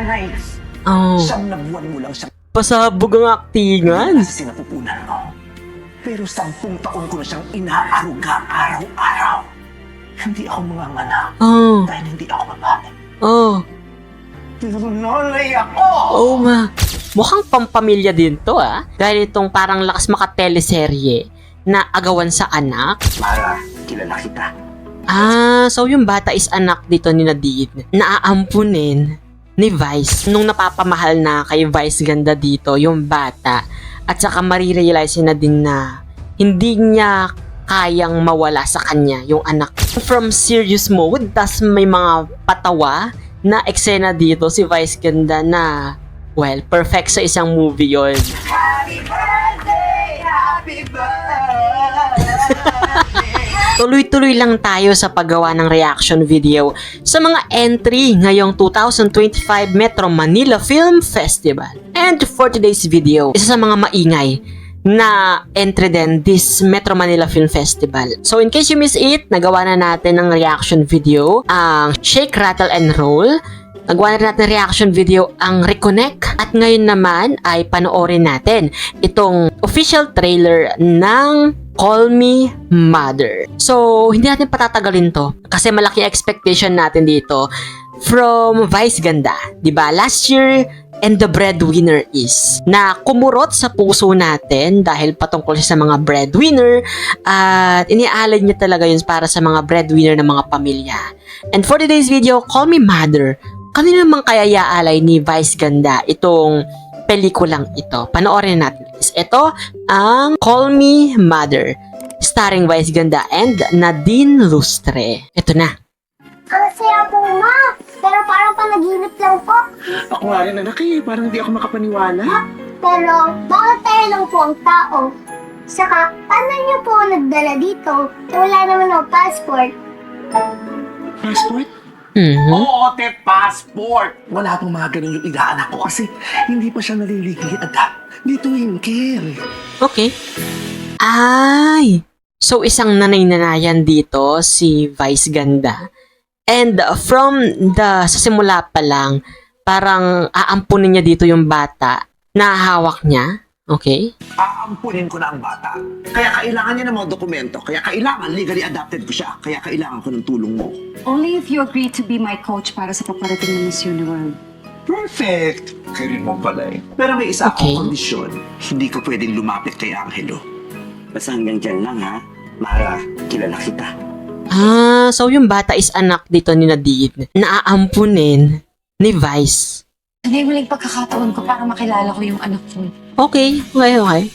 nanay. Oh. Siyam na buwan mo lang siyang Pasabog ang aktingan. sa sinapupunan mo. Pero 10 taon ko na siyang inaaruga araw-araw. Hindi ako manganganak Oh. dahil hindi ako babae. Oh. Pero nanay ako! Oh ma. Mukhang pampamilya din to Dahil itong parang lakas makateleserye na agawan sa anak. Mara, kilala kita. So yung bata is anak dito ni Nadine. Naaampunin ni Vice. Nung napapamahal na kay Vice ganda dito, yung bata. At saka marirealize na din na hindi niya kayang mawala sa kanya yung anak. From serious mode, tas may mga patawa na eksena dito si Vice ganda na, well, perfect sa isang movie yon. Happy birthday! Happy birthday! Tuloy-tuloy lang tayo sa paggawa ng reaction video sa mga entry ngayong 2025 Metro Manila Film Festival. And for today's video, isa sa mga maingay na entry din this Metro Manila Film Festival. So in case you miss it, nagawa na natin ng reaction video ang Shake, Rattle and Roll. Nagawa na natin reaction video ang Reconnect. At ngayon naman ay panoorin natin itong official trailer ng Call Me Mother. So, hindi natin patatagalin to kasi malaki expectation natin dito from Vice ganda. Diba? Last year, And the Breadwinner Is na kumurot sa puso natin dahil patungkol siya sa mga breadwinner at iniaalay niya talaga yun para sa mga breadwinner ng mga pamilya. And for today's video, Call Me Mother, kanino naman kaya iaalay ni Vice ganda itong pelikulang ito? Panoorin natin. Ito ang Call Me Mother, starring Vice ganda and Nadine Lustre. Ito na. Ang saya po, ma. Pero parang panaginip lang po. Ako nga rin anak parang hindi ako makapaniwala. Pero bakit tayo lang po ang tao? Saka, paano niyo po nagdala dito? Wala naman ako passport. Passport? Oo, passport! Wala pong mga ganun yung inaanak ko kasi hindi pa siya naliligid at di twinkle. Okay. Ay! So, isang nanay-nanayan dito, si Vice ganda. And from sa simula pa lang, parang aampunin niya dito yung bata na hawak niya. Okay? Aampunin ko na ang bata. Kaya kailangan niya ng mga dokumento. Kaya kailangan legally adopted ko siya. Kaya kailangan ko ng tulong mo. Only if you agree to be my coach para sa paparating ng Miss Uniworld. Perfect! Kaya mo pala Pero may isa Okay. akong kondisyon. Hindi ko pwedeng lumapit kay Angelo. Basta hanggang dyan lang ha. Mara, kilala kita. So yung bata is anak dito ni Nadine na aampunin ni Vice. Ano yung huling pagkakataon ko para makilala ko yung anak ko? Okay. Ay,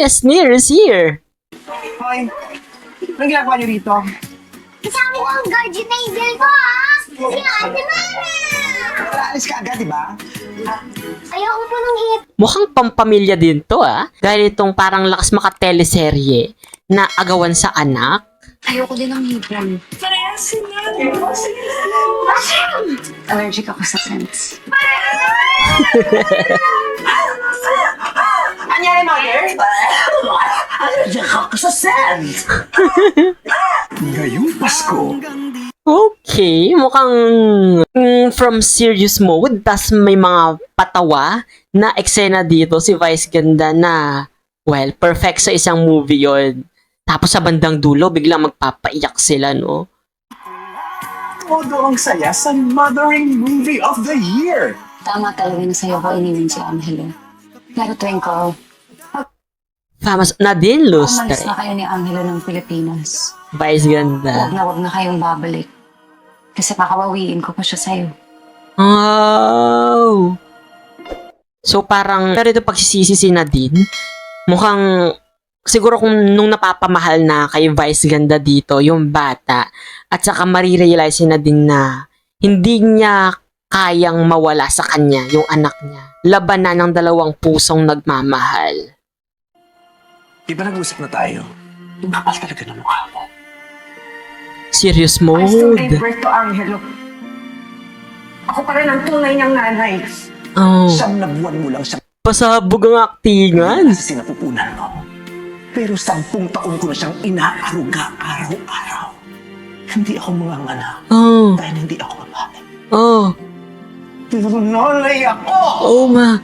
Esnir is here. Hoy, anong ginagawa niyo rito? Kasama ko ang guardian angel ko, ha? Si Ate Mama! Alis ka agad, di ba? Ayoko po nung hip. Mukhang pampamilya din to Dahil itong parang lakas makateleserye na agawan sa anak. Ayoko din ng hibran. Allergic ako sa scents. Anyari, mother? Allergic ako sa sand! Ngayong Pasko, Okay, mukhang from serious mode, tas may mga patawa na eksena dito si Vice ganda na, well, perfect sa isang movie yon. Tapos sa bandang dulo, biglang magpapaiyak sila, no? todo ang saya sa Mothering Movie of the Year! Tama talaga na sa'yo ko iniwan si Angelo. Pero Twinkle, Famous Nadine umalis Lustre. na kayo ni Angelo ng Pilipinas. Vice ganda. Huwag na kayong babalik. Kasi makawawiin ko pa siya sa'yo. Oh! So parang, pero ito pagsisisi si Nadine, mukhang, siguro kung nung napapamahal na kay Vice ganda dito, yung bata, at saka marirealize na din na hindi niya kayang mawala sa kanya yung anak niya. Labanan ng dalawang pusong nagmamahal. Di ba nag-usap na tayo? Yung kapal talaga ng mukha mo. Serious I still mode. gave birth to Angelo. Ako pa rin ang tunay niyang nanay. Oh. 9 na buwan mo lang siyang Pasabog ang aktingan. sa sinapupunan mo. Pero 10 taon ko na siyang inaaruga araw-araw. Hindi ako manganganak Oh. dahil hindi ako babae. Oh. Nanay ako! Oo nga.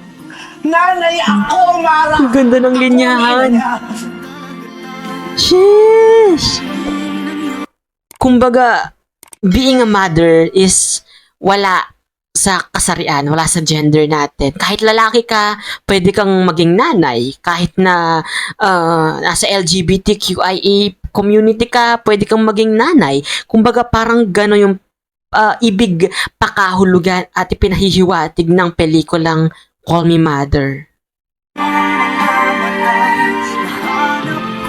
Nanay ako, Mara! Ang ganda ng linyahan. Sheesh! Kumbaga, being a mother is wala sa kasarian, wala sa gender natin. Kahit lalaki ka, pwede kang maging nanay. Kahit na nasa LGBTQIA community ka, pwede kang maging nanay. Kumbaga, parang gano'n yung ibig pakahulugan at ipinahihiwatig ng pelikulang Call Me Mother.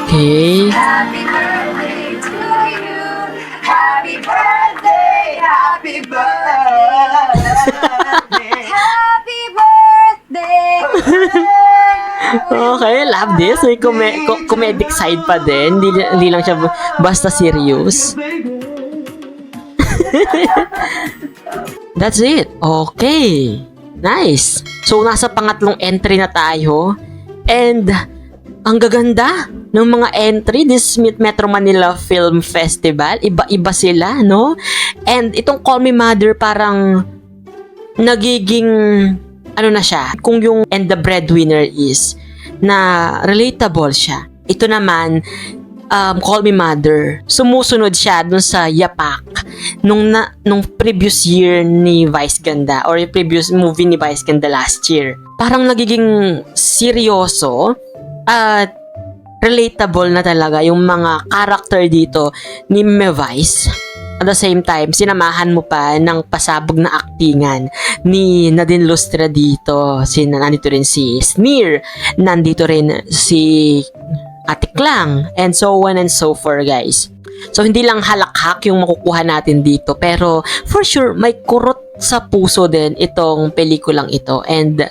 Okay. Happy birthday to you. Happy birthday. Happy birthday. Happy birthday. Okay, love this. May comedic side pa din. Hindi lang siya basta serious. That's it. Okay. Nice. So, nasa pangatlong entry na tayo. And, ang gaganda ng mga entry this Metro Manila Film Festival. Iba-iba sila, no? And itong Call Me Mother parang nagiging ano na siya, kung yung And the Breadwinner is na relatable siya. Ito naman, Call Me Mother, sumusunod siya dun sa yapak nung previous year ni Vice Ganda or yung previous movie ni Vice Ganda last year. Parang nagiging seryoso at relatable na talaga yung mga character dito ni Vice. At the same time, sinamahan mo pa ng pasabog na aktingan ni Nadine Lustre dito. Nandito rin si Sneer, nandito rin si Ate Klang, and so on and so forth, guys. So, hindi lang halakhak yung makukuha natin dito, pero for sure, may kurot sa puso din itong pelikulang ito. And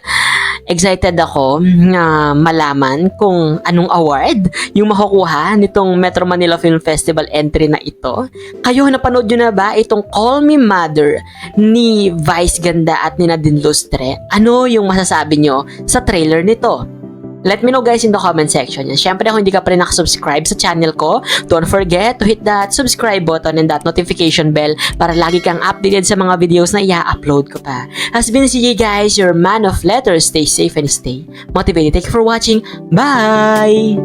excited ako na malaman kung anong award yung makukuha nitong Metro Manila Film Festival entry na ito. Kayo, napanood nyo na ba itong Call Me Mother ni Vice Ganda at ni Nadine Lustre? Ano yung masasabi nyo sa trailer nito? Let me know guys in the comment section. And syempre kung hindi ka pa rin nakasubscribe sa channel ko, don't forget to hit that subscribe button and that notification bell para lagi kang updated sa mga videos na i-upload ko pa. Has been CJ guys, your man of letters. Stay safe and stay motivated. Thank you for watching. Bye!